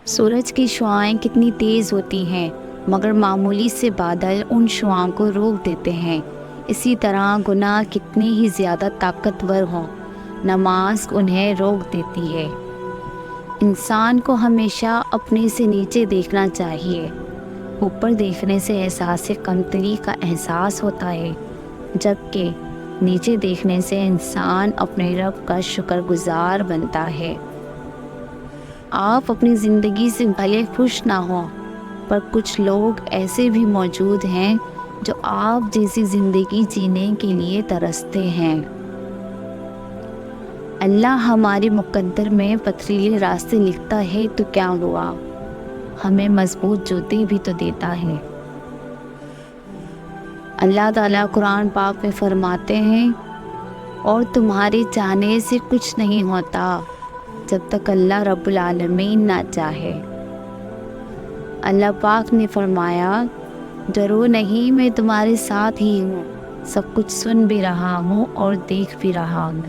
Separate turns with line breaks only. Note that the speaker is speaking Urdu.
سورج کی شعاعیں کتنی تیز ہوتی ہیں، مگر معمولی سے بادل ان شعاؤں کو روک دیتے ہیں۔ اسی طرح گناہ کتنے ہی زیادہ طاقتور ہوں، نماز انہیں روک دیتی ہے۔ انسان کو ہمیشہ اپنے سے نیچے دیکھنا چاہیے۔ اوپر دیکھنے سے احساس کمتری کا احساس ہوتا ہے، جبکہ نیچے دیکھنے سے انسان اپنے رب کا شکر گزار بنتا ہے۔ آپ اپنی زندگی سے بھلے خوش نہ ہوں، پر کچھ لوگ ایسے بھی موجود ہیں جو آپ جیسی زندگی جینے کے لیے ترستے ہیں۔ اللہ ہمارے مقدر میں پتھریلے راستے لکھتا ہے تو کیا ہوا، ہمیں مضبوط جوتے بھی تو دیتا ہے۔ اللہ تعالیٰ قرآن پاک میں فرماتے ہیں، اور تمہارے چاہنے سے کچھ نہیں ہوتا جب تک اللہ رب العالمین نہ چاہے۔ اللہ پاک نے فرمایا، ڈرو نہیں، میں تمہارے ساتھ ہی ہوں، سب کچھ سن بھی رہا ہوں اور دیکھ بھی رہا ہوں۔